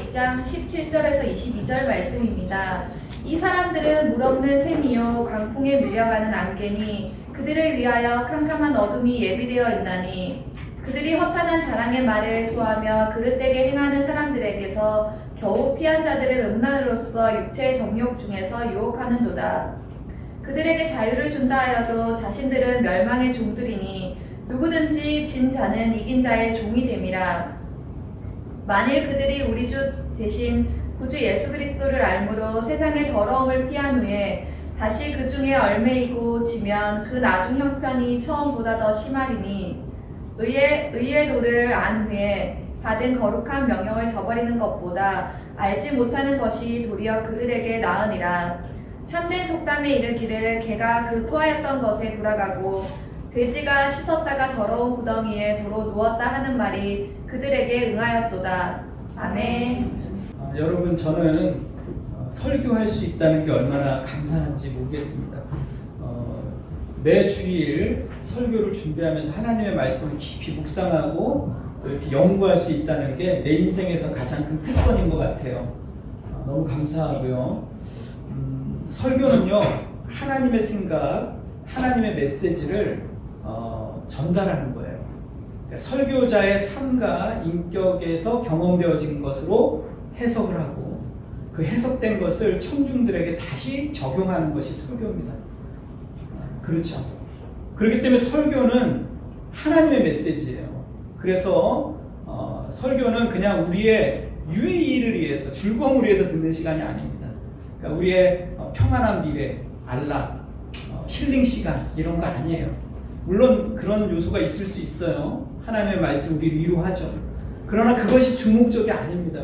2장 17절에서 22절 말씀입니다. 이 사람들은 물 없는 샘이요 강풍에 밀려가는 안개니 그들을 위하여 캄캄한 어둠이 예비되어 있나니 그들이 허탄한 자랑의 말을 토하며 그릇되게 행하는 사람들에게서 겨우 피한 자들을 음란으로서 육체의 정욕 중에서 유혹하는도다. 그들에게 자유를 준다 하여도 자신들은 멸망의 종들이니 누구든지 진 자는 이긴 자의 종이 됨이라. 만일 그들이 우리 주 대신 구주 예수 그리스도를 알므로 세상의 더러움을 피한 후에 다시 그 중에 얽매이고 지면 그 나중 형편이 처음보다 더 심하리니 의의 도를 안 후에 받은 거룩한 명령을 저버리는 것보다 알지 못하는 것이 도리어 그들에게 나으니라. 참된 속담에 이르기를 개가 그 토하였던 것에 돌아가고 돼지가 씻었다가 더러운 구덩이에 도로 누웠다 하는 말이 그들에게 응하였도다. 아멘. 여러분, 저는 설교할 수 있다는 게 얼마나 감사한지 모르겠습니다. 매 주일 설교를 준비하면서 하나님의 말씀을 깊이 묵상하고 또 이렇게 연구할 수 있다는 게 내 인생에서 가장 큰 특권인 것 같아요. 너무 감사하고요. 설교는요, 하나님의 생각, 하나님의 메시지를 전달하는 거예요. 그러니까 설교자의 삶과 인격에서 경험되어진 것으로 해석을 하고 그 해석된 것을 청중들에게 다시 적용하는 것이 설교입니다. 그렇죠. 그렇기 때문에 설교는 하나님의 메시지예요. 그래서 설교는 그냥 우리의 유의를 위해서, 즐거움을 위해서 듣는 시간이 아닙니다. 그러니까 우리의 평안한 미래, 안락, 힐링 시간 이런 거 아니에요. 물론 그런 요소가 있을 수 있어요. 하나님의 말씀 우리를 위로하죠. 그러나 그것이 주목적이 아닙니다.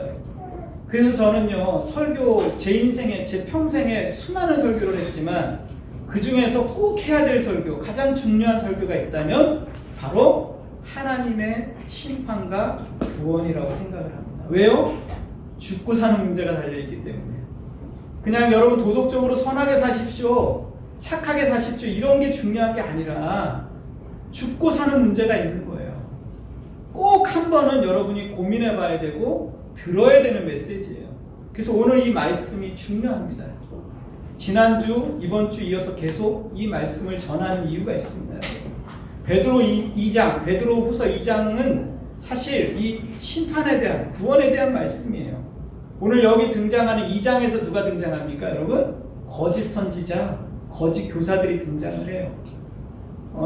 그래서 저는요, 설교, 제 인생에, 제 평생에 수많은 설교를 했지만 그 중에서 꼭 해야 될 설교, 가장 중요한 설교가 있다면 바로 하나님의 심판과 구원이라고 생각을 합니다. 왜요? 죽고 사는 문제가 달려있기 때문에. 그냥 여러분 도덕적으로 선하게 사십시오, 착하게 사십시오, 이런 게 중요한 게 아니라 죽고 사는 문제가 있는 거예요. 꼭 한 번은 여러분이 고민해 봐야 되고 들어야 되는 메시지예요. 그래서 오늘 이 말씀이 중요합니다. 지난주, 이번 주 이어서 계속 이 말씀을 전하는 이유가 있습니다. 베드로 2장, 베드로 후서 2장은 사실 이 심판에 대한, 구원에 대한 말씀이에요. 오늘 여기 등장하는 2장에서 누가 등장합니까, 여러분? 거짓 선지자, 거짓 교사들이 등장을 해요.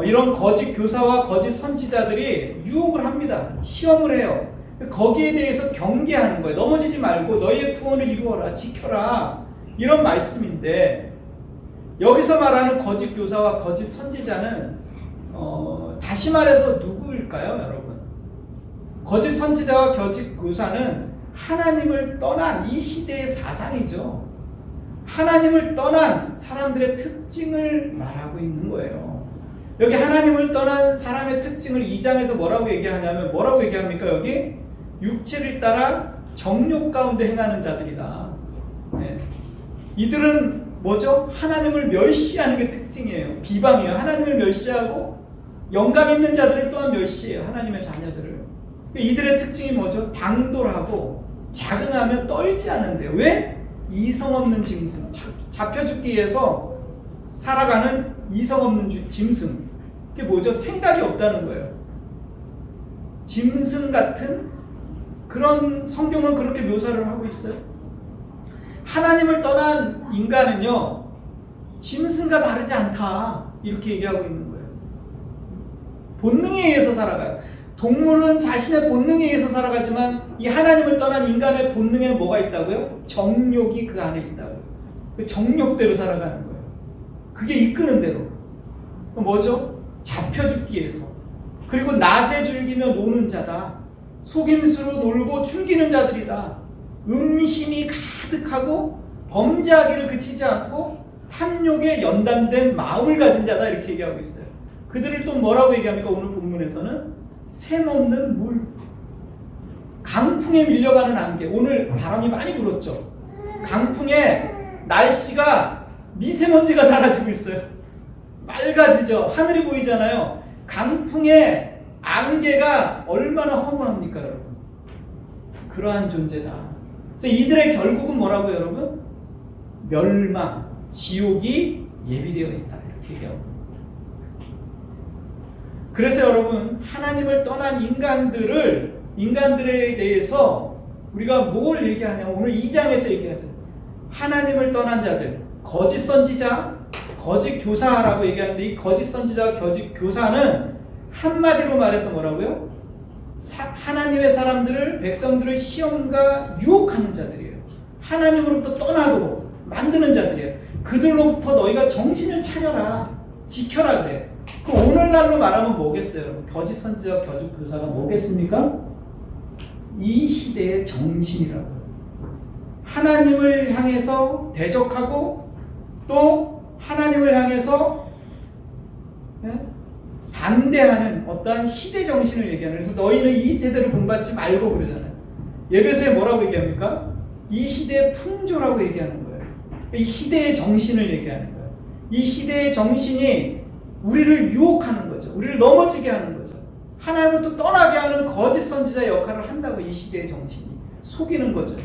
이런 거짓 교사와 거짓 선지자들이 유혹을 합니다. 시험을 해요. 거기에 대해서 경계하는 거예요. 넘어지지 말고 너희의 구원을 이루어라, 지켜라, 이런 말씀인데, 여기서 말하는 거짓 교사와 거짓 선지자는 다시 말해서 누구일까요, 여러분? 거짓 선지자와 거짓 교사는 하나님을 떠난 이 시대의 사상이죠. 하나님을 떠난 사람들의 특징을 말하고 있는 거예요. 여기 하나님을 떠난 사람의 특징을 2장에서 뭐라고 얘기하냐면, 뭐라고 얘기합니까? 여기 육체를 따라 정욕 가운데 행하는 자들이다. 네. 이들은 뭐죠? 하나님을 멸시하는 게 특징이에요. 비방이에요. 하나님을 멸시하고 영감 있는 자들을 또한 멸시해요. 하나님의 자녀들을. 이들의 특징이 뭐죠? 당돌하고 자긍하며 떨지 않은데요. 왜? 이성 없는 짐승, 잡혀 죽기 위해서 살아가는 이성 없는 짐승. 그게 뭐죠? 생각이 없다는 거예요. 짐승 같은 그런, 성경은 그렇게 묘사를 하고 있어요. 하나님을 떠난 인간은요, 짐승과 다르지 않다, 이렇게 얘기하고 있는 거예요. 본능에 의해서 살아가요. 동물은 자신의 본능에 의해서 살아가지만 이 하나님을 떠난 인간의 본능에는 뭐가 있다고요? 정욕이 그 안에 있다고요. 그 정욕대로 살아가는 거예요. 그게 이끄는 대로. 뭐죠? 잡혀 죽기 위해서. 그리고 낮에 즐기며 노는 자다. 속임수로 놀고 즐기는 자들이다. 음심이 가득하고 범죄하기를 그치지 않고 탐욕에 연단된 마음을 가진 자다, 이렇게 얘기하고 있어요. 그들을 또 뭐라고 얘기합니까? 오늘 본문에서는 샘 없는 물, 강풍에 밀려가는 안개. 오늘 바람이 많이 불었죠. 강풍에 날씨가, 미세먼지가 사라지고 있어요. 맑아지죠. 하늘이 보이잖아요. 강풍에 안개가 얼마나 허무합니까, 여러분? 그러한 존재다. 그래서 이들의 결국은 뭐라고요, 여러분? 멸망, 지옥이 예비되어 있다. 이렇게 얘기하고. 그래서 여러분, 하나님을 떠난 인간들에 대해서 우리가 뭘 얘기하냐면 오늘 2장에서 얘기하죠. 하나님을 떠난 자들, 거짓 선지자, 거짓 교사라고 얘기하는데, 이 거짓 선지자, 거짓 교사는 한마디로 말해서 뭐라고요? 하나님의 사람들을, 백성들을 시험과 유혹하는 자들이에요. 하나님으로부터 떠나도록 만드는 자들이에요. 그들로부터 너희가 정신을 차려라, 지켜라 그래. 그럼 오늘날로 말하면 뭐겠어요, 여러분? 거짓 선지자, 거짓 교사가 뭐겠습니까? 이 시대의 정신이라고요. 하나님을 향해서 대적하고 또 하나님을 향해서 반대하는 어떠한 시대 정신을 얘기하는. 그래서 너희는 이 세대를 본받지 말고 그러잖아요. 예배소에 뭐라고 얘기합니까? 이 시대의 풍조라고 얘기하는 거예요. 이 시대의 정신을 얘기하는 거예요. 이 시대의 정신이 우리를 유혹하는 거죠. 우리를 넘어지게 하는 거죠. 하나님으로부터 떠나게 하는 거짓 선지자의 역할을 한다고. 이 시대의 정신이 속이는 거죠.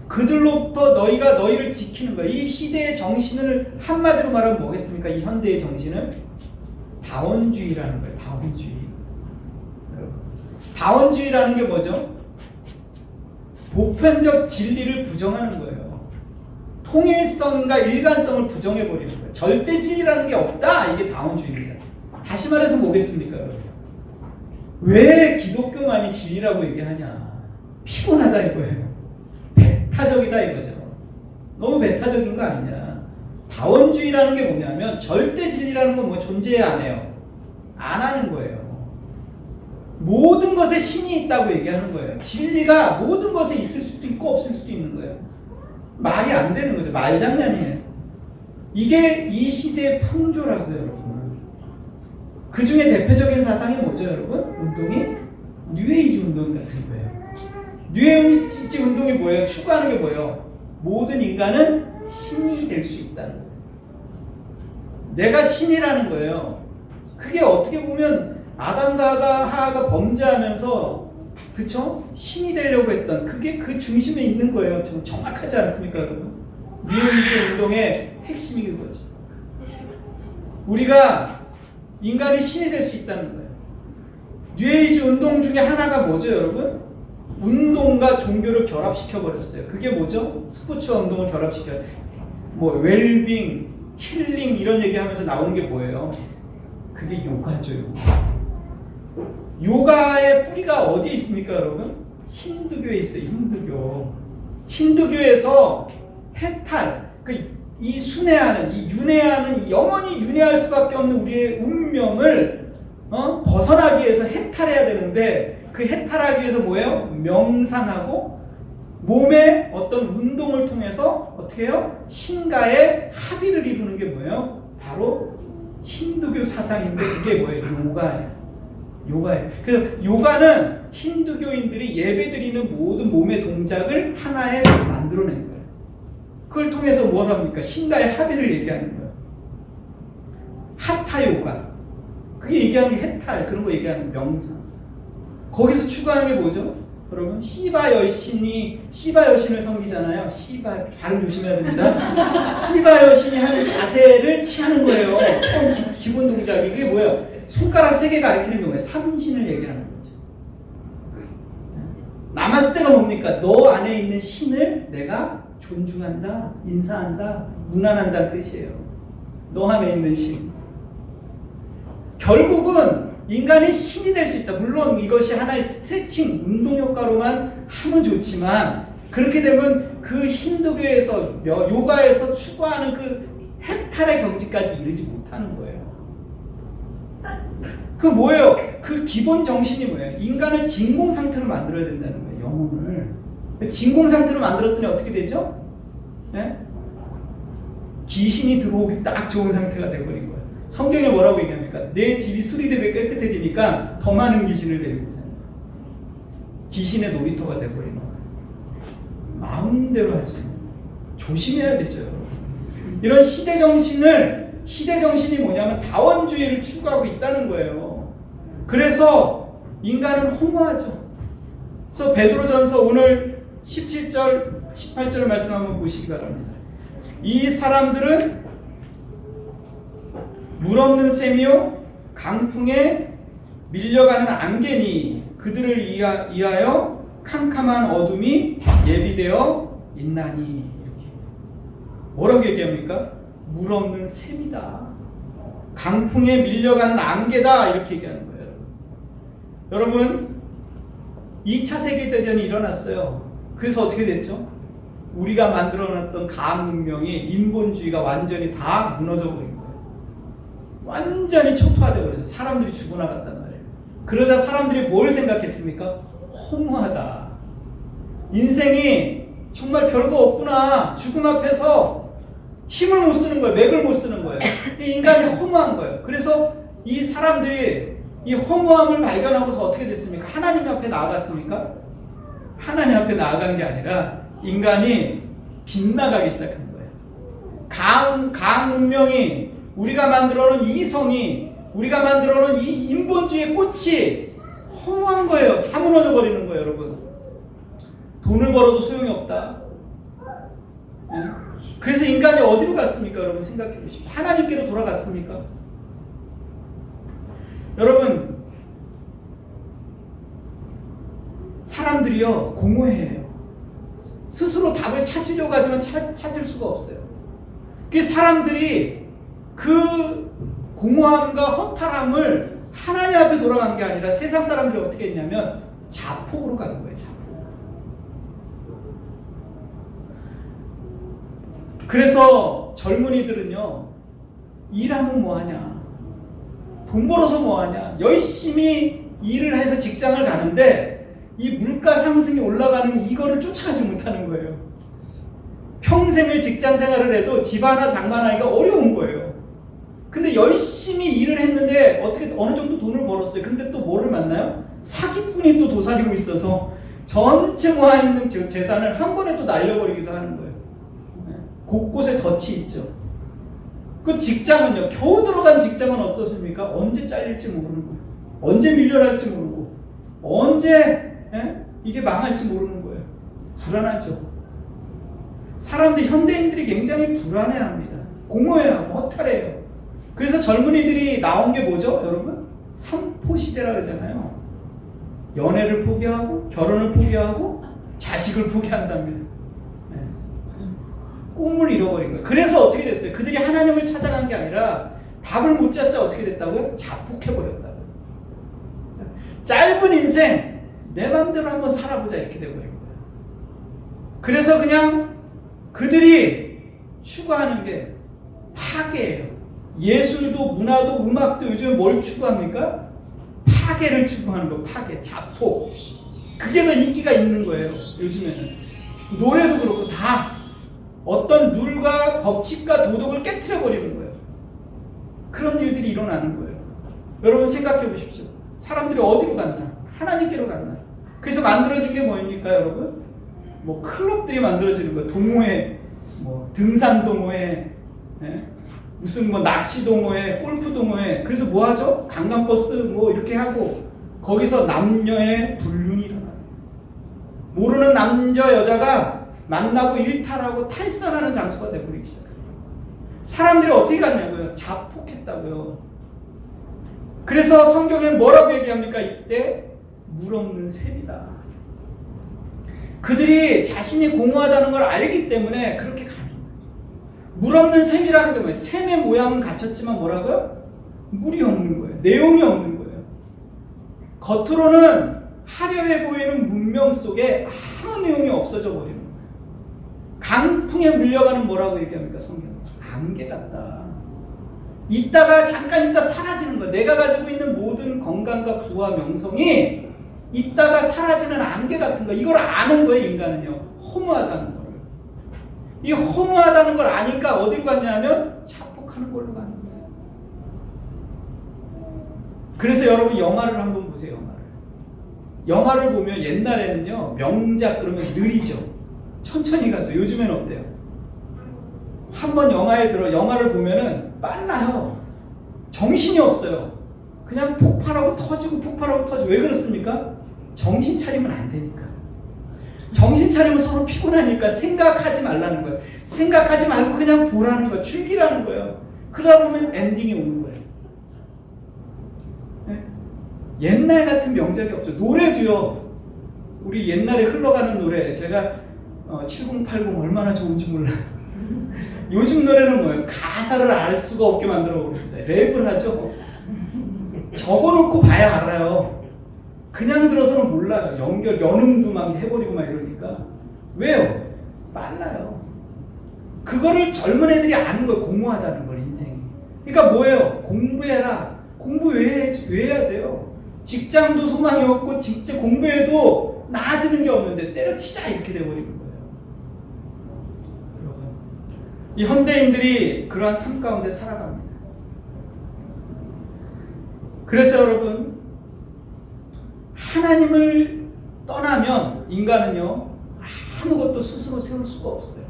그들로부터 너희가 너희를 지키는 거예요. 이 시대의 정신을 한마디로 말하면 뭐겠습니까? 이 현대의 정신은 다원주의라는 거예요. 다원주의. 다원주의라는 게 뭐죠? 보편적 진리를 부정하는 거예요. 통일성과 일관성을 부정해버리는 거예요. 절대 진리라는 게 없다. 이게 다원주의입니다. 다시 말해서 뭐겠습니까, 여러분? 왜 기독교만이 진리라고 얘기하냐? 피곤하다 이거예요. 배타적이다 이거죠. 너무 배타적인 거 아니냐? 다원주의라는 게 뭐냐면 절대 진리라는 건 뭐 존재 안 해요. 안 하는 거예요. 모든 것에 신이 있다고 얘기하는 거예요. 진리가 모든 것에 있을 수도 있고 없을 수도 있는 거예요. 말이 안 되는 거죠. 말장난이에요. 이게 이 시대의 풍조라고요, 여러분. 그 중에 대표적인 사상이 뭐죠, 여러분? 운동이 뉴에이지 운동 같은 거예요. 뉴에이지 운동이 뭐예요? 추구하는 게 뭐예요? 모든 인간은 신이 될 수 있다는 거예요. 내가 신이라는 거예요. 그게 어떻게 보면 아담과 하와가 범죄하면서, 그쵸? 신이 되려고 했던 그게 그 중심에 있는 거예요. 정확하지 않습니까, 여러분? 뉴에이지 운동의 핵심이 그거죠. 우리가 인간이 신이 될 수 있다는 거예요. 뉴에이지 운동 중에 하나가 뭐죠, 여러분? 운동과 종교를 결합시켜 버렸어요. 그게 뭐죠? 스포츠와 운동을 결합시켜요. 뭐 웰빙, 힐링 이런 얘기하면서 나오는 게 뭐예요? 그게 요가죠. 요가의 뿌리가 어디에 있습니까, 여러분? 힌두교에 있어요. 힌두교에서 해탈, 이 순회하는, 이 윤회하는, 영원히 윤회할 수밖에 없는 우리의 운명을 벗어나기 위해서 해탈해야 되는데, 그 해탈하기 위해서 뭐예요? 명상하고 몸의 어떤 운동을 통해서 어떻게 해요? 신과의 합의를 이루는 게 뭐예요? 바로 힌두교 사상인데 그게 뭐예요? 요가예요. 그래서 요가는 힌두교인들이 예배드리는 모든 몸의 동작을 하나에 만들어낸 거예요. 그걸 통해서 뭘 합니까? 신과의 합의를 얘기하는 거예요. 하타 요가. 그게 얘기하는 게 해탈, 그런 거 얘기하는 명상. 거기서 추구하는 게 뭐죠? 여러분, 시바 여신을 섬기잖아요. 시바, 발음 조심해야 됩니다. 시바 여신이 하는 자세를 취하는 거예요. 처음 기본 동작이. 그게 뭐예요? 손가락 3개 가리키는 게 뭐예요? 삼신을 얘기하는 거죠. 나마스테가 뭡니까? 너 안에 있는 신을 내가 존중한다, 인사한다, 문안한다는 뜻이에요. 너 안에 있는 신. 결국은 인간이 신이 될 수 있다. 물론 이것이 하나의 스트레칭, 운동 효과로만 하면 좋지만, 그렇게 되면 그 힌두교에서, 요가에서 추구하는 그 해탈의 경지까지 이르지 못하는 거예요. 그 뭐예요? 그 기본 정신이 뭐예요? 인간을 진공 상태로 만들어야 된다는 거예요. 영혼을. 진공 상태로 만들었더니 어떻게 되죠? 네? 귀신이 들어오기 딱 좋은 상태가 돼버린 거예요. 성경에 뭐라고 얘기합니까? 내 집이 수리되게 깨끗해지니까 더 많은 귀신을 데리고 오잖아요. 귀신의 놀이터가 돼버리는 거예요. 마음대로 할 수 있는. 조심해야 되죠, 여러분. 이런 시대정신이 뭐냐면 다원주의를 추구하고 있다는 거예요. 그래서 인간은 허무하죠. 그래서 베드로전서 오늘 17절, 18절 말씀 한번 보시기 바랍니다. 이 사람들은 물 없는 샘이요 강풍에 밀려가는 안개니 그들을 위하여 캄캄한 어둠이 예비되어 있나니. 이렇게 뭐라고 얘기합니까? 물 없는 샘이다, 강풍에 밀려가는 안개다, 이렇게 얘기하는 거예요. 여러분 2차 세계대전이 일어났어요. 그래서 어떻게 됐죠? 우리가 만들어놨던 과학 문명이, 인본주의가 완전히 다 무너져 버린 거예요. 완전히 초토화돼 버려서 사람들이 죽어나갔단 말이에요. 그러자 사람들이 뭘 생각했습니까? 허무하다. 인생이 정말 별거 없구나. 죽음 앞에서 힘을 못 쓰는 거예요. 맥을 못 쓰는 거예요. 인간이 허무한 거예요. 그래서 이 사람들이 이 허무함을 발견하고서 어떻게 됐습니까? 하나님 앞에 나아갔습니까? 하나님 앞에 나아간 게 아니라 인간이 빗나가기 시작한 거예요. 강 문명이, 우리가 만들어놓은 이성이, 우리가 만들어놓은 이 인본주의의 꽃이 허무한 거예요. 다 무너져 버리는 거예요, 여러분. 돈을 벌어도 소용이 없다. 그래서 인간이 어디로 갔습니까? 여러분 생각해 보십시오. 하나님께로 돌아갔습니까? 여러분, 사람들이요 공허해요. 스스로 답을 찾으려고 하지만 찾을 수가 없어요. 그 사람들이 그 공허함과 허탈함을 하나님 앞에 돌아간 게 아니라 세상 사람들이 어떻게 했냐면 자폭으로 가는 거예요. 자폭. 그래서 젊은이들은요, 일하면 뭐하냐, 돈 벌어서 뭐하냐, 열심히 일을 해서 직장을 가는데 이 물가 상승이 올라가는 이거를 쫓아가지 못하는 거예요. 평생을 직장 생활을 해도 집 하나 장만하기가 어려운 거예요. 근데 열심히 일을 했는데 어떻게 어느 정도 돈을 벌었어요. 근데 또 뭐를 만나요? 사기꾼이 또 도사리고 있어서 전체 모아있는 재산을 한 번에 또 날려버리기도 하는 거예요. 곳곳에 덫이 있죠. 그 직장은요, 겨우 들어간 직장은 어떻습니까? 언제 잘릴지 모르는 거예요. 언제 밀려날지 모르고, 언제 이게 망할지 모르는 거예요. 불안하죠. 사람들, 현대인들이 굉장히 불안해합니다. 공허해하고 허탈해요. 그래서 젊은이들이 나온 게 뭐죠, 여러분? 삼포시대라 그러잖아요. 연애를 포기하고, 결혼을 포기하고, 자식을 포기한답니다. 꿈을 잃어버린 거예요. 그래서 어떻게 됐어요? 그들이 하나님을 찾아간 게 아니라 답을 못 찾자 어떻게 됐다고요? 자폭해버렸다고요. 짧은 인생 내 맘대로 한번 살아보자 이렇게 돼버린 거예요. 그래서 그냥 그들이 추구하는 게 파괴예요. 예술도 문화도 음악도 요즘에 뭘 추구합니까? 파괴를 추구하는 거, 파괴, 자폭. 그게 더 인기가 있는 거예요, 요즘에는. 노래도 그렇고 다 어떤 룰과 법칙과 도덕을 깨트려 버리는 거예요. 그런 일들이 일어나는 거예요. 여러분 생각해 보십시오. 사람들이 어디로 갔나? 하나님께로 갔나? 그래서 만들어진 게 뭐입니까, 여러분? 뭐 클럽들이 만들어지는 거예요. 동호회, 뭐 등산 동호회, 무슨 뭐 낚시 동호회, 골프 동호회. 그래서 뭐 하죠? 관광버스 뭐 이렇게 하고 거기서 남녀의 불륜이 일어나요. 모르는 남자 여자가 만나고 일탈하고 탈선하는 장소가 되어버리기 시작합니다. 사람들이 어떻게 갔냐고요? 자폭했다고요. 그래서 성경에는 뭐라고 얘기합니까? 이때 물 없는 샘이다. 그들이 자신이 공허하다는 걸 알기 때문에 그렇게 가는 거예요. 물 없는 샘이라는 게 뭐예요? 샘의 모양은 갖췄지만 뭐라고요? 물이 없는 거예요. 내용이 없는 거예요. 겉으로는 화려해 보이는 문명 속에 아무 내용이 없어져 버리는 거예요. 강풍에 물려가는 뭐라고 얘기합니까, 성경은? 안개 같다. 있다가 잠깐 있다 사라지는 거야. 내가 가지고 있는 모든 건강과 부와 명성이 있다가 사라지는 안개 같은 거. 이걸 아는 거예요, 인간은요. 허무하다는 걸. 이 허무하다는 걸 아니까 어디로 갔냐면 자폭하는 걸로 가는 거예요. 그래서 여러분 영화를 한번 보세요. 영화를 보면 옛날에는요, 명작 그러면 느리죠. 천천히 가죠. 요즘엔 어때요? 한번 영화를 보면은 빨라요. 정신이 없어요. 그냥 폭발하고 터지고 폭발하고 터지고. 왜 그렇습니까? 정신 차리면 안 되니까. 정신 차리면 서로 피곤하니까 생각하지 말라는 거예요. 생각하지 말고 그냥 보라는 거예요. 즐기라는 거예요. 그러다 보면 엔딩이 오는 거예요. 네? 옛날 같은 명작이 없죠. 노래도요. 우리 옛날에 흘러가는 노래, 제가 7080 얼마나 좋은지 몰라요. 요즘 노래는 뭐예요? 가사를 알 수가 없게 만들어 버립니다. 랩을 하죠. 적어놓고 봐야 알아요. 그냥 들어서는 몰라요. 연음도 막 해버리고 막 이러니까. 왜요? 빨라요. 그거를 젊은 애들이 아는 거예요. 공허하다는 걸, 인생이. 그러니까 뭐예요? 공부해라. 공부 왜 해야 돼요? 직장도 소망이 없고 진짜 공부해도 나아지는 게 없는데 때려치자 이렇게 돼버리는 거예요. 여러분, 이 현대인들이 그러한 삶 가운데 살아갑니다. 그래서 여러분, 하나님을 떠나면 인간은요 아무것도 스스로 세울 수가 없어요.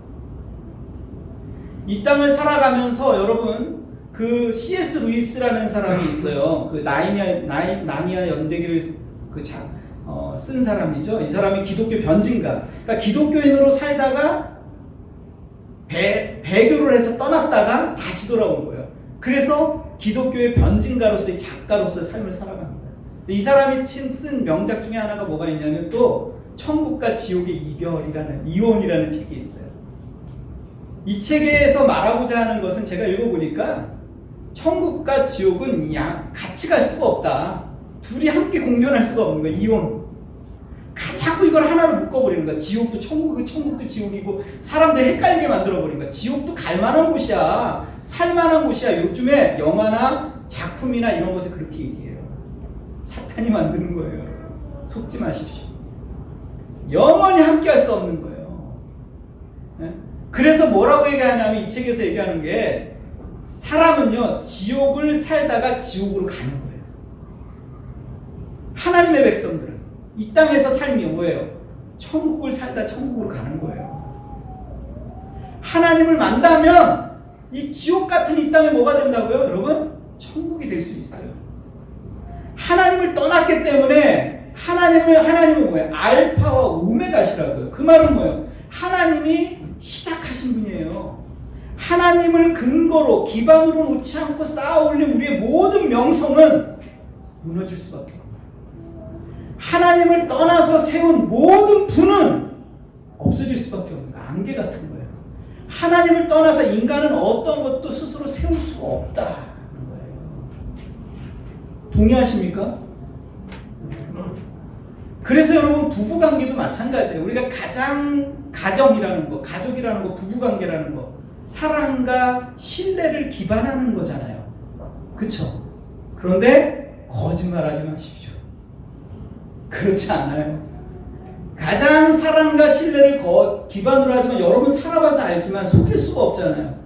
이 땅을 살아가면서 여러분, 그 C.S. 루이스라는 사람이 있어요. 그 나니아 연대기를 쓴 사람이죠. 이 사람이 기독교 변증가. 그러니까 기독교인으로 살다가 배교를 해서 떠났다가 다시 돌아온 거예요. 그래서 기독교의 변증가로서의 작가로서의 삶을 살아갑니다. 이 사람이 쓴 명작 중에 하나가 뭐가 있냐면 또 천국과 지옥의 이혼이라는 책이 있어요. 이 책에서 말하고자 하는 것은 제가 읽어보니까 천국과 지옥은 같이 갈 수가 없다. 둘이 함께 공존할 수가 없는 거야. 이혼. 자꾸 이걸 하나로 묶어버리는 거야. 지옥도 천국이고 천국도 지옥이고 사람들 헷갈리게 만들어버리는 거야. 지옥도 갈만한 곳이야. 살만한 곳이야. 요즘에 영화나 작품이나 이런 것에 그렇게 얘기해요. 사탄이 만드는 거예요. 속지 마십시오. 영원히 함께 할 수 없는 거예요. 네? 그래서 뭐라고 얘기하냐면 이 책에서 얘기하는 게 사람은요 지옥을 살다가 지옥으로 가는 거예요. 하나님의 백성들은 이 땅에서 삶이 뭐예요? 천국을 살다 천국으로 가는 거예요. 하나님을 만나면 이 지옥 같은 이 땅에 뭐가 된다고요? 여러분? 천국이 될 수 있어요. 하나님을 떠났기 때문에 하나님은 뭐예요? 알파와 오메가시라고요. 그 말은 뭐예요? 하나님이 시작하신 분이에요. 하나님을 근거로 기반으로 놓지 않고 쌓아올린 우리의 모든 명성은 무너질 수밖에 없어요. 하나님을 떠나서 세운 모든 분은 없어질 수밖에 없는 거예요. 안개 같은 거예요. 하나님을 떠나서 인간은 어떤 것도 스스로 세울 수가 없다는 거예요. 동의하십니까? 그래서 여러분 부부관계도 마찬가지예요. 우리가 가정이라는 거, 가족이라는 거, 부부관계라는 거 사랑과 신뢰를 기반하는 거잖아요. 그쵸? 그런데 거짓말하지 마십시오. 그렇지 않아요. 가장 사랑과 신뢰를 기반으로 하지만 여러분 살아봐서 알지만 속일 수가 없잖아요.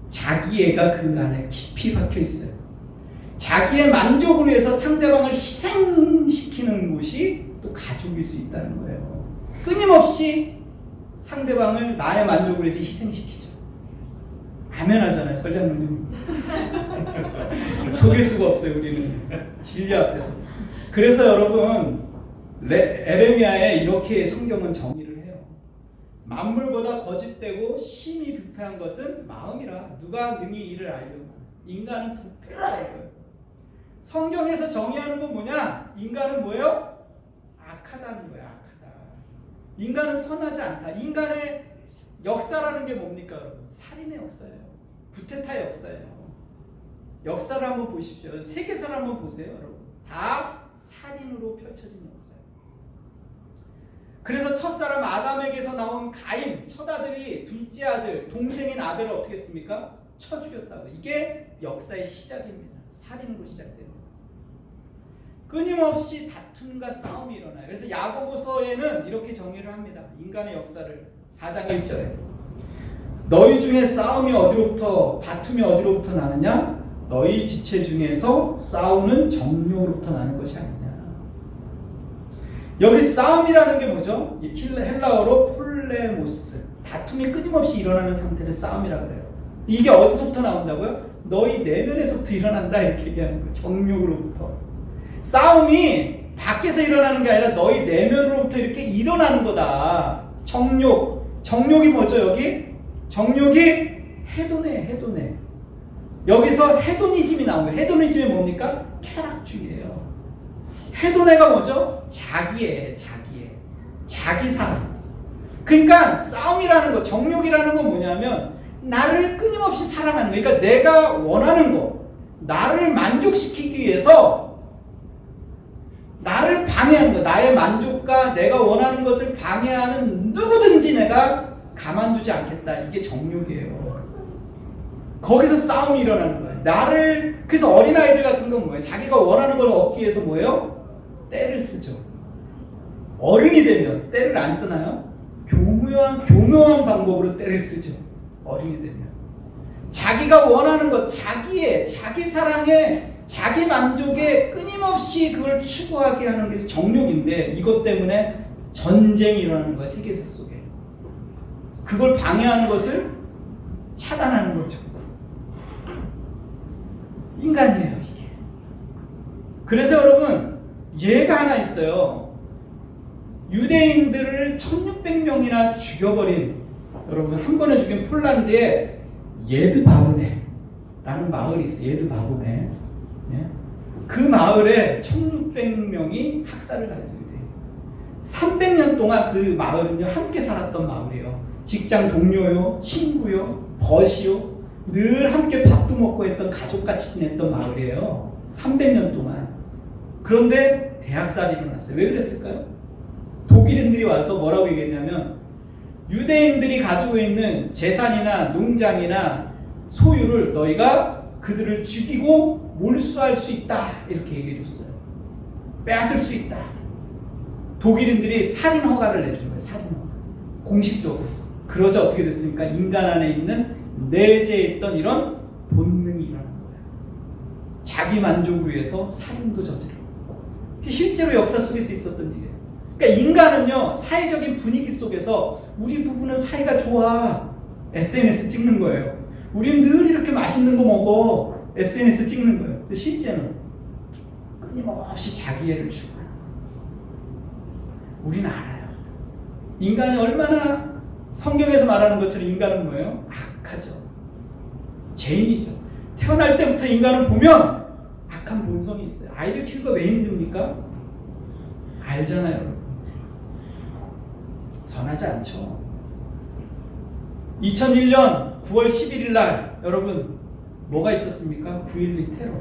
자기애가 그 안에 깊이 박혀 있어요. 자기의 만족을 위해서 상대방을 희생시키는 곳이 또 가족일 수 있다는 거예요. 끊임없이 상대방을 나의 만족을 위해서 희생시키죠. 아멘 하잖아요, 설장로님. 속일 수가 없어요, 우리는. 진리 앞에서. 그래서 여러분, 에레미야에 이렇게 성경은 정의를 해요. 만물보다 거짓되고 심히 부패한 것은 마음이라 누가 능히 이를 알려나. 인간은 부패하다는 거예요. 성경에서 정의하는 건 뭐냐? 인간은 뭐예요? 악하다는 거예요. 악하다. 인간은 선하지 않다. 인간의 역사라는 게 뭡니까, 여러분? 살인의 역사예요. 구테타의 역사예요. 역사를 한번 보십시오. 세계사를 한번 보세요, 여러분. 다 살인으로 펼쳐진 역사예요. 그래서 첫사람 아담에게서 나온 가인, 첫아들이 둘째 아들, 동생인 아벨을 어떻게 했습니까? 쳐 죽였다고. 이게 역사의 시작입니다. 살인으로 시작되는 거예요. 끊임없이 다툼과 싸움이 일어나요. 그래서 야고보서에는 이렇게 정의를 합니다. 인간의 역사를 4장 1절에 너희 중에 싸움이 어디로부터 다툼이 어디로부터 나느냐? 너희 지체 중에서 싸우는 정욕으로부터 나는 것이 아니냐. 여기 싸움이라는 게 뭐죠? 헬라어로 폴레모스, 다툼이 끊임없이 일어나는 상태를 싸움이라고 그래요. 이게 어디서부터 나온다고요? 너희 내면에서부터 일어난다 이렇게 얘기하는 거예요. 정욕으로부터. 싸움이 밖에서 일어나는 게 아니라 너희 내면으로부터 이렇게 일어나는 거다. 정욕이 뭐죠? 여기 정욕이 해도네. 여기서 헤도니즘이 나온 거예요. 헤도니즘이 뭡니까? 쾌락주의예요. 해도네가 뭐죠? 자기 사랑. 그러니까 싸움이라는 거, 정욕이라는 건 뭐냐면 나를 끊임없이 사랑하는 거. 그러니까 내가 원하는 거, 나를 만족시키기 위해서 나를 방해하는 거, 나의 만족과 내가 원하는 것을 방해하는 누구든지 내가 가만두지 않겠다. 이게 정욕이에요. 거기서 싸움이 일어나는 거예요. 그래서 어린아이들 같은 건 뭐예요? 자기가 원하는 걸 얻기 위해서 뭐예요? 때를 쓰죠. 어른이 되면 때를 안 쓰나요? 교묘한 방법으로 때를 쓰죠. 어린이 되면. 자기가 원하는 것, 자기 사랑에, 자기 만족에 끊임없이 그걸 추구하게 하는 게 정욕인데, 이것 때문에 전쟁이 일어나는 거야, 세계사 속에. 그걸 방해하는 것을 차단하는 거죠. 인간이에요, 이게. 그래서 여러분, 예가 하나 있어요. 유대인들을 1600명이나 죽여버린, 여러분, 한 번에 죽인 폴란드에 예드바브네라는 마을이 있어요. 예드바브네. 예? 그 마을에 1600명이 학살을 당했어요. 300년 동안 그 마을은요, 함께 살았던 마을이에요. 직장 동료요, 친구요, 벗이요, 늘 함께 밥도 먹고 했던 가족같이 지냈던 마을이에요. 300년 동안. 그런데 대학살이 일어났어요. 왜 그랬을까요? 독일인들이 와서 뭐라고 얘기했냐면, 유대인들이 가지고 있는 재산이나 농장이나 소유를 너희가 그들을 죽이고 몰수할 수 있다, 이렇게 얘기해 줬어요. 빼앗을 수 있다. 독일인들이 살인 허가를 내준 거예요. 살인 허가. 공식적으로. 그러자 어떻게 됐습니까? 인간 안에 있는 내재해 있던 이런 본능이 일어나는 거예요. 자기 만족을 위해서 살인도 저지르고. 실제로 역사 속에서 있었던 일이에요. 그러니까 인간은요, 사회적인 분위기 속에서 우리 부부는 사이가 좋아, SNS 찍는 거예요. 우리는 늘 이렇게 맛있는 거 먹어, SNS 찍는 거예요. 근데 실제는 끊임없이 자기애를 추구해요. 우리는 알아요. 인간이 얼마나, 성경에서 말하는 것처럼 인간은 뭐예요? 악하죠. 죄인이죠. 태어날 때부터 인간은 보면 악한 본성이 있어요. 아이들 키우기가 왜 힘듭니까? 알잖아요, 여러분. 선하지 않죠. 2001년 9월 11일 날 여러분 뭐가 있었습니까? 9.11 테러.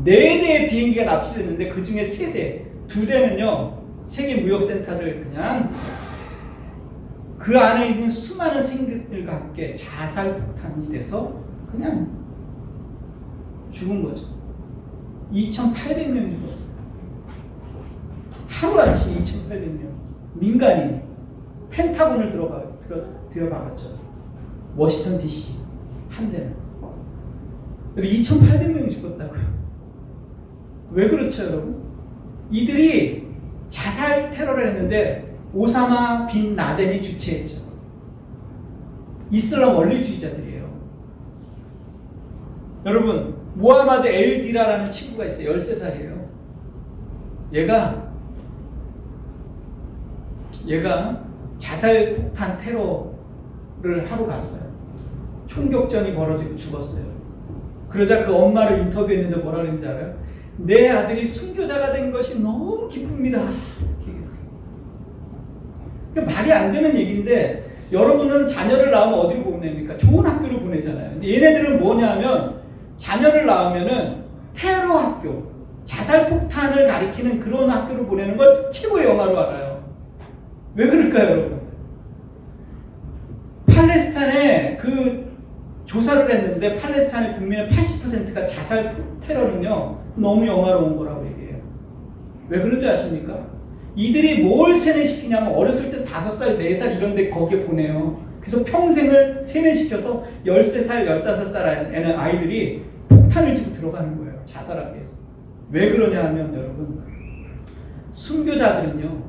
4대의 비행기가 납치됐는데 그 중에 3대, 2대는요 세계 무역센터를 그냥 그 안에 있는 수많은 생객들과 함께 자살 폭탄이 돼서 그냥 죽은 거죠. 2,800명이 죽었어요. 하루아침에 2,800명. 민간인이 펜타곤을 들여박았죠. 워싱턴 DC 한 대는. 2,800명이 죽었다고요. 왜 그렇죠, 여러분? 이들이 자살 테러를 했는데 오사마 빈 라덴이 주최했죠. 이슬람 원리주의자들이에요. 여러분, 모하마드 엘디라라는 친구가 있어요. 13살이에요. 얘가 자살 폭탄 테러를 하러 갔어요. 총격전이 벌어지고 죽었어요. 그러자 그 엄마를 인터뷰했는데 뭐라 그랬는지 알아요? 내 아들이 순교자가 된 것이 너무 기쁩니다. 이렇게 얘기했어요. 그러니까 말이 안 되는 얘기인데, 여러분은 자녀를 낳으면 어디로 보냅니까? 좋은 학교로 보내잖아요. 근데 얘네들은 뭐냐면, 자녀를 낳으면은 테러 학교, 자살 폭탄을 가리키는 그런 학교로 보내는 걸 최고의 영화로 알아요. 왜 그럴까요, 여러분? 팔레스타인에 그 조사를 했는데 팔레스타인의 국민의 80%가 자살 테러는요 너무 영화로운 거라고 얘기해요. 왜 그런 줄 아십니까? 이들이 뭘 세뇌시키냐면 어렸을 때 5살, 4살 이런 데 거기에 보내요. 그래서 평생을 세뇌시켜서 13살, 15살 아이들이 폭탄을 치고 들어가는 거예요. 자살하기 위해서. 왜 그러냐 하면 여러분, 순교자들은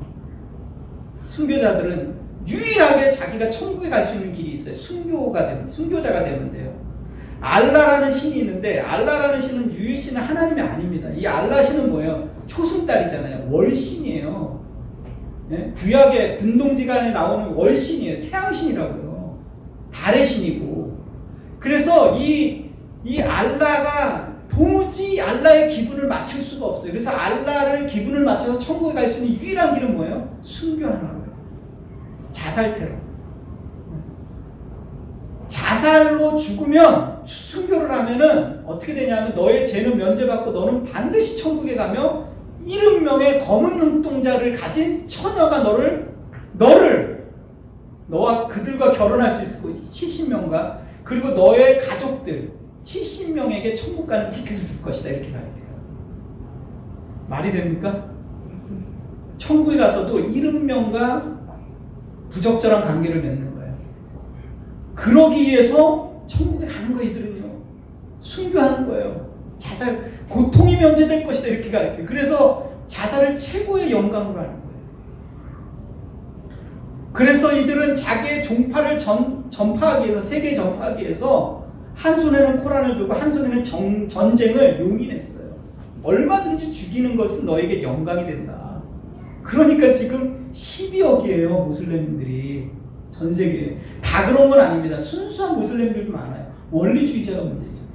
유일하게 자기가 천국에 갈 수 있는 길이 있어요. 순교자가 되면 돼요. 알라라는 신이 있는데 알라라는 신은 유일신은 하나님이 아닙니다. 이 알라 신은 뭐예요? 초승달이잖아요. 월신이에요. 예? 구약의 군동지간에 나오는 월신이에요. 태양신이라고요. 달의 신이고. 그래서 이 알라가 도무지 알라의 기분을 맞출 수가 없어요. 그래서 알라를 기분을 맞춰서 천국에 갈 수 있는 유일한 길은 뭐예요? 순교하는 거예요. 자살테러. 자살로 죽으면, 순교를 하면은 어떻게 되냐면 너의 죄는 면제받고 너는 반드시 천국에 가며 70명의 검은 눈동자를 가진 처녀가 너와 그들과 결혼할 수 있을 거고 70명과 그리고 너의 가족들 70명에게 천국 가는 티켓을 줄 것이다. 이렇게 가르쳐요. 말이 됩니까? 천국에 가서도 70명과 부적절한 관계를 맺는 거예요. 그러기 위해서 천국에 가는 거예요. 이들은요. 순교하는 거예요. 자살, 고통이 면제될 것이다. 이렇게 가르쳐요. 그래서 자살을 최고의 영광으로 하는 거예요. 그래서 이들은 자기의 종파를 전파하기 위해서, 세계에 전파하기 위해서 한 손에는 코란을 두고 한 손에는 전쟁을 용인했어요. 얼마든지 죽이는 것은 너에게 영광이 된다. 그러니까 지금 12억이에요. 모슬렘들이 전 세계에. 다 그런 건 아닙니다. 순수한 모슬렘들도 많아요. 원리주의자가 문제죠.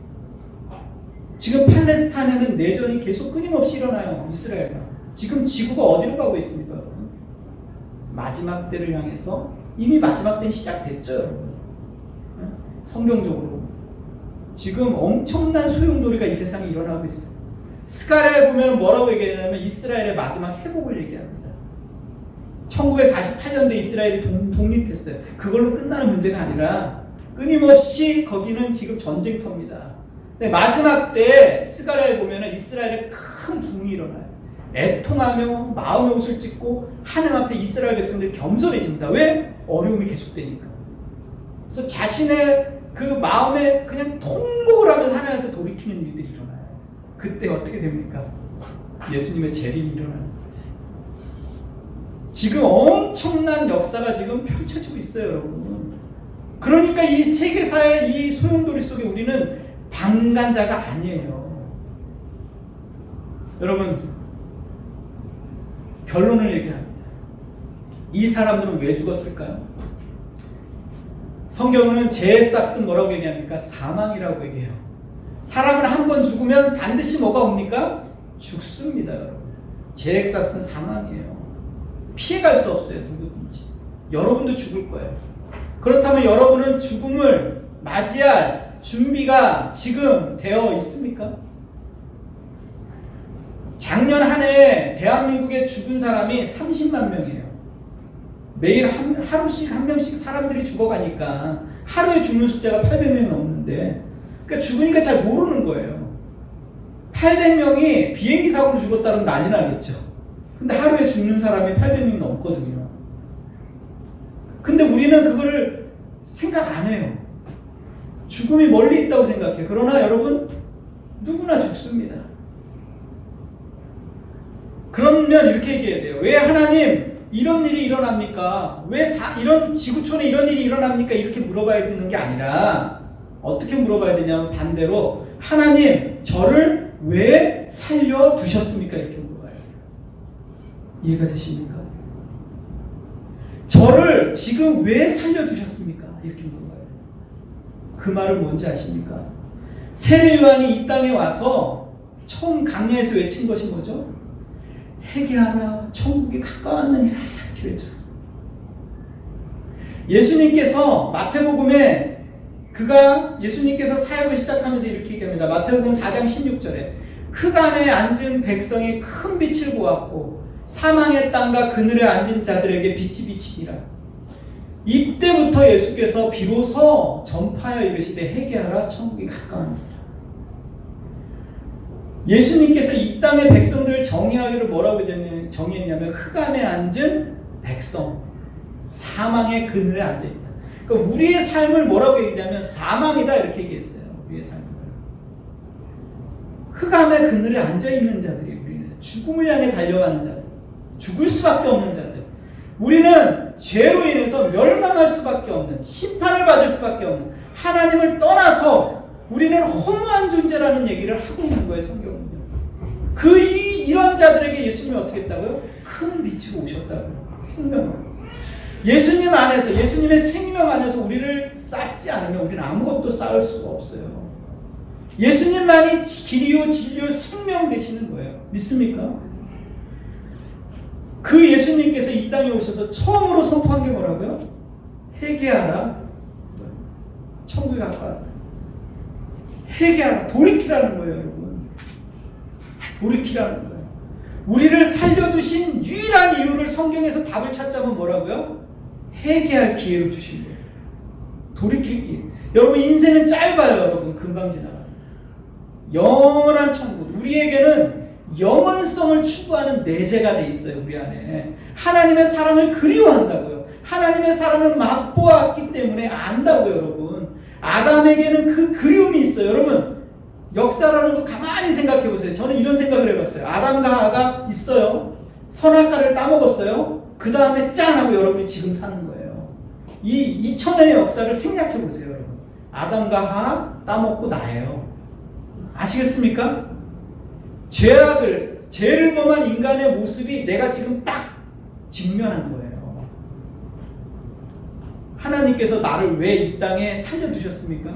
지금 팔레스타인에는 내전이 계속 끊임없이 일어나요. 이스라엘과. 지금 지구가 어디로 가고 있습니까, 여러분? 마지막 때를 향해서. 이미 마지막 때는 시작됐죠, 여러분. 성경적으로. 지금 엄청난 소용돌이가 이 세상에 일어나고 있어요. 스가랴에 보면 뭐라고 얘기하냐면 이스라엘의 마지막 회복을 얘기합니다. 1948년도에 이스라엘이 독립했어요. 그걸로 끝나는 문제가 아니라 끊임없이 거기는 지금 전쟁터입니다. 근데 마지막 때 스가랴에 보면 이스라엘에 큰 붕이 일어나요. 애통하며 마음의 옷을 찢고 하나님 앞에 이스라엘 백성들이 겸손해집니다. 왜? 어려움이 계속되니까. 그래서 자신의 그 마음에 그냥 통곡을 하면서 하나님한테 돌이키는 일들이 일어나요. 그때 어떻게 됩니까? 예수님의 재림이 일어나는 거예요. 지금 엄청난 역사가 지금 펼쳐지고 있어요, 여러분. 그러니까 이 세계사의 이 소용돌이 속에 우리는 방관자가 아니에요. 여러분, 결론을 얘기합니다. 이 사람들은 왜 죽었을까요? 성경은 제사학은 뭐라고 얘기합니까? 사망이라고 얘기해요. 사람은 한 번 죽으면 반드시 뭐가 옵니까? 죽습니다, 여러분. 제사학은 사망이에요. 피해갈 수 없어요, 누구든지. 여러분도 죽을 거예요. 그렇다면 여러분은 죽음을 맞이할 준비가 지금 되어 있습니까? 작년 한 해 대한민국에 죽은 사람이 30만 명이에요. 매일 하루씩 한 명씩 사람들이 죽어가니까 하루에 죽는 숫자가 800명이 넘는데, 그러니까 죽으니까 잘 모르는 거예요. 800명이 비행기 사고로 죽었다면 난리 나겠죠. 근데 하루에 죽는 사람이 800명이 넘거든요. 근데 우리는 그거를 생각 안 해요. 죽음이 멀리 있다고 생각해요. 그러나 여러분, 누구나 죽습니다. 그러면 이렇게 얘기해야 돼요. 왜 하나님 이런 일이 일어납니까? 왜 이런 지구촌에 이런 일이 일어납니까? 이렇게 물어봐야 되는 게 아니라 어떻게 물어봐야 되냐면 반대로 하나님 저를 왜 살려두셨습니까? 이렇게 물어봐야 돼요. 이해가 되십니까? 저를 지금 왜 살려두셨습니까? 이렇게 물어봐야 돼요. 그 말은 뭔지 아십니까? 세례 요한이 이 땅에 와서 처음 강야에서 외친 것이 뭐죠? 회개하라, 천국이 가까웠느니라, 이렇게 외쳤어요. 예수님께서 마태복음에 예수님께서 사역을 시작하면서 이렇게 얘기합니다. 마태복음 4장 16절에 흑암에 앉은 백성이 큰 빛을 보았고 사망의 땅과 그늘에 앉은 자들에게 빛이 비치니라. 이때부터 예수께서 비로소 전파하여 이르시되 회개하라, 천국이 가까우니라. 예수님께서 이 땅의 백성들을 정의하기를 뭐라고 정의했냐면 흑암에 앉은 백성, 사망의 그늘에 앉아있다. 그러니까 우리의 삶을 뭐라고 얘기하냐면 사망이다, 이렇게 얘기했어요. 우리의 삶을. 흑암의 그늘에 앉아있는 자들이 우리는 죽음을 향해 달려가는 자들, 죽을 수밖에 없는 자들. 우리는 죄로 인해서 멸망할 수밖에 없는, 심판을 받을 수밖에 없는, 하나님을 떠나서 우리는 허무한 존재라는 얘기를 하고 있는 거예요, 성경은요. 이런 자들에게 예수님이 어떻게 했다고요? 큰 빛으로 오셨다고요. 생명을. 예수님 안에서, 예수님의 생명 안에서 우리를 쌓지 않으면 우리는 아무것도 쌓을 수가 없어요. 예수님만이 길이요 진리요 생명 되시는 거예요. 믿습니까? 그 예수님께서 이 땅에 오셔서 처음으로 선포한 게 뭐라고요? 회개하라. 천국에 가까웠다. 회개하라. 돌이키라는 거예요, 여러분. 돌이키라는 거예요. 우리를 살려두신 유일한 이유를 성경에서 답을 찾자면 뭐라고요? 회개할 기회를 주신 거예요. 돌이킬 기회. 여러분, 인생은 짧아요, 여러분. 금방 지나갑니다. 영원한 천국. 우리에게는 영원성을 추구하는 내재가 돼 있어요, 우리 안에. 하나님의 사랑을 그리워한다고요. 하나님의 사랑을 맛보았기 때문에 안다고요, 여러분. 아담에게는 그 그리움이 있어요. 여러분, 역사라는 거 가만히 생각해 보세요. 저는 이런 생각을 해봤어요. 아담과 하와가 있어요. 선악과를 따먹었어요. 그 다음에 짠 하고 여러분이 지금 사는 거예요. 이 2000년의 역사를 생략해 보세요, 여러분. 아담과 하와 따먹고 나예요. 아시겠습니까? 죄를 범한 인간의 모습이 내가 지금 딱 직면한 거예요. 하나님께서 나를 왜 이 땅에 살려두셨습니까?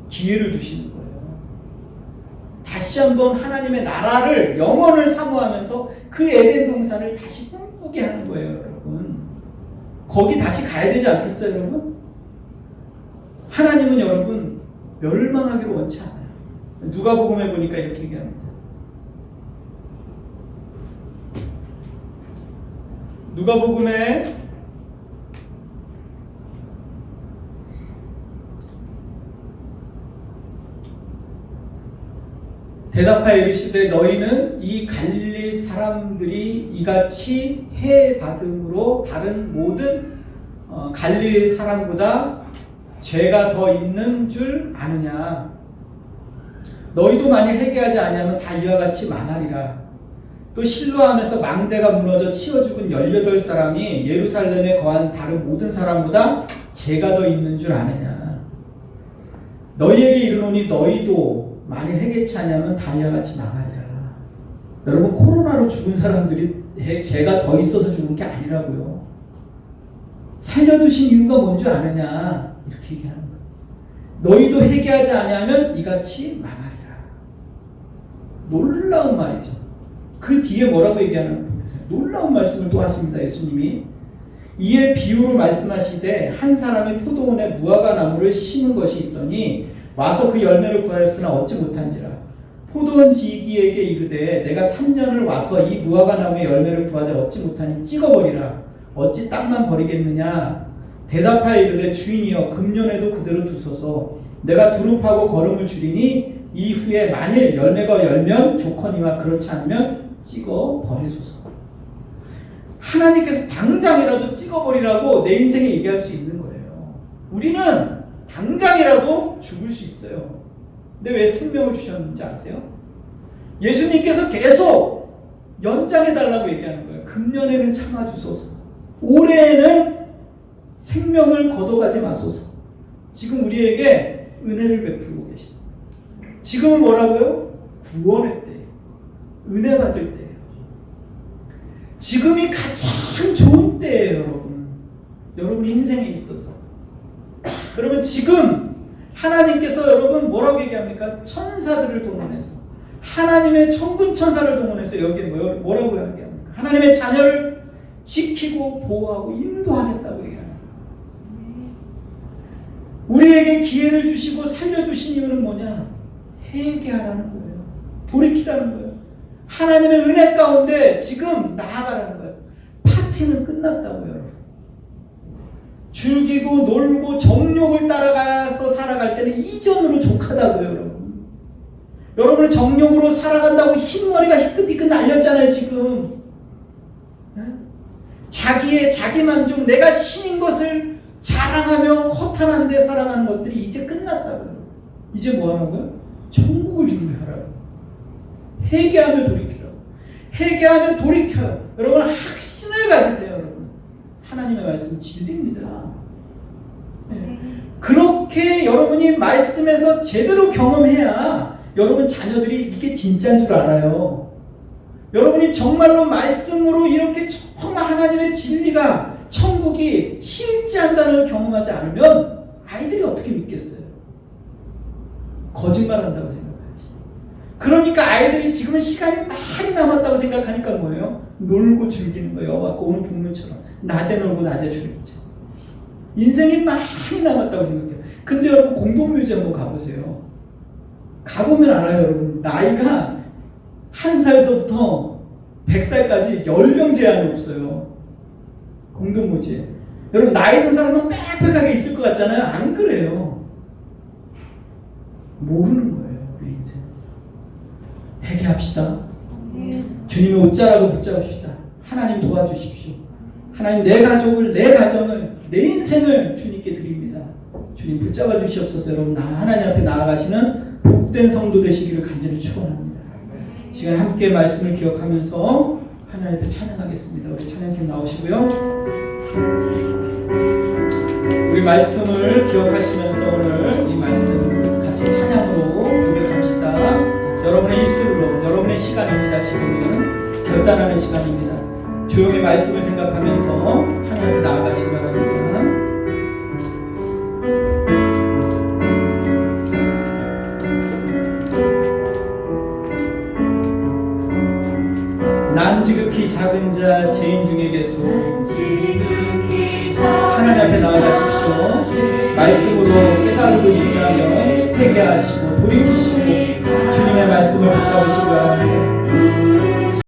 기회를 주시는 거예요. 다시 한번 하나님의 나라를, 영원을 사모하면서 그 에덴 동산을 다시 꿈꾸게 하는 거예요, 여러분. 거기 다시 가야 되지 않겠어요, 여러분? 하나님은 여러분 멸망하기를 원치 않아요. 누가복음에 보니까 이렇게 얘기합니다. 누가복음에 대답하여 이르시되 너희는 이 갈릴리 사람들이 이같이 해 받음으로 다른 모든 갈릴리 사람보다 죄가 더 있는 줄 아느냐. 너희도 만일 회개하지 아니하면 다 이와 같이 망하리라. 또 실로암에서 망대가 무너져 치워 죽은 18사람이 예루살렘에 거한 다른 모든 사람보다 죄가 더 있는 줄 아느냐. 너희에게 이르노니 너희도 만일 회개치 아니하면 다 이와 같이 망하리라. 여러분, 코로나로 죽은 사람들이 죄가 더 있어서 죽은 게 아니라고요. 살려두신 이유가 뭔지 아느냐, 이렇게 얘기하는 거예요. 너희도 회개하지 아니하면 이같이 망하리라. 놀라운 말이죠. 그 뒤에 뭐라고 얘기하는 거예요? 놀라운 말씀을 또 하십니다, 예수님이. 이에 비유로 말씀하시되 한 사람이 포도원에 무화과 나무를 심은 것이 있더니 와서 그 열매를 구하였으나 얻지 못한지라. 포도원 지기에게 이르되 내가 3년을 와서 이 무화과 나무의 열매를 구하되 얻지 못하니 찍어버리라. 어찌 땅만 버리겠느냐. 대답하여 이르되 주인이여 금년에도 그대로 두소서. 내가 두릅하고 거름을 줄이니 이후에 만일 열매가 열면 좋거니와 그렇지 않으면 찍어버리소서. 하나님께서 당장이라도 찍어버리라고 내 인생에 얘기할 수 있는 거예요. 우리는 당장이라도 죽을 수 있어요. 근데 왜 생명을 주셨는지 아세요? 예수님께서 계속 연장해달라고 얘기하는 거예요. 금년에는 참아주소서. 올해에는 생명을 걷어가지 마소서. 지금 우리에게 은혜를 베풀고 계십니다. 지금은 뭐라고요? 구원의 때예요. 은혜 받을 때예요. 지금이 가장 좋은 때예요, 여러분. 여러분 인생에 있어서. 여러분 지금 하나님께서 여러분 뭐라고 얘기합니까? 천사들을 동원해서, 하나님의 천군 천사를 동원해서 여기에 뭐라고 얘기합니까? 하나님의 자녀를 지키고 보호하고 인도하겠다고 얘기합니다. 우리에게 기회를 주시고 살려주신 이유는 뭐냐? 회개하라는 거예요. 돌이키라는 거예요. 하나님의 은혜 가운데 지금 나아가라는 거예요. 파티는 끝났다고요, 여러분. 즐기고 놀고 정욕을 따라가서 살아갈 때는 이전으로 족하다고요, 여러분. 여러분은 정욕으로 살아간다고 흰머리가 희끗희끗 날렸잖아요, 지금. 자기 만족, 내가 신인 것을 자랑하며 허탄한 데 살아가는 것들이 이제 끝났다고요. 이제 뭐 하라고요? 천국을 준비하라고. 회개하며 돌이키라고. 회개하며 돌이켜요. 여러분 확신을 가지세요, 여러분. 하나님의 말씀은 진리입니다. 네. 그렇게 여러분이 말씀에서 제대로 경험해야 여러분 자녀들이 이게 진짜인 줄 알아요. 여러분이 정말로 말씀으로 이렇게 정말 하나님의 진리가 천국이 실제한다는 걸 경험하지 않으면 아이들이 어떻게 믿겠어요? 거짓말한다고 생각하지. 그러니까 아이들이 지금은 시간이 많이 남았다고 생각하니까 뭐예요? 놀고 즐기는 거예요. 와갖고 오늘 본문처럼 낮에 놀고 낮에 즐기죠. 인생이 많이 남았다고 생각해요. 근데 여러분 공동묘지 한번 가보세요. 가보면 알아요. 여러분 나이가 1살서부터 100살까지 연령 제한이 없어요. 공동묘지에. 여러분 나이 든 사람은 빽빽하게 있을 것 같잖아요. 안 그래요. 모르는 거예요. 우리 인생. 회개합시다. 주님의 옷자락을 붙잡읍시다. 하나님 도와주십시오. 하나님 내 가족을, 내 가정을, 내 인생을 주님께 드립니다. 주님 붙잡아 주시옵소서. 여러분 하나님 앞에 나아가시는 복된 성도 되시기를 간절히 축원합니다. 시간 함께 말씀을 기억하면서 하나님 앞에 찬양하겠습니다. 우리 찬양팀 나오시고요. 우리 말씀을 기억하시면서 오늘 이 말씀 같이 찬양으로 고백합시다. 여러분의 입술로, 여러분의 시간입니다. 지금은 결단하는 시간입니다. 조용히 말씀을 생각하면서 하나님 앞에 나아가시기 바랍니다. 난 지극히 작은 자 죄인 중에 계소. 하나님 앞에 나아가십시오. 말씀으로 깨달은 분이 있다면 회개하시고 돌이키시고 주님의 말씀을 붙잡으시기 바랍니다.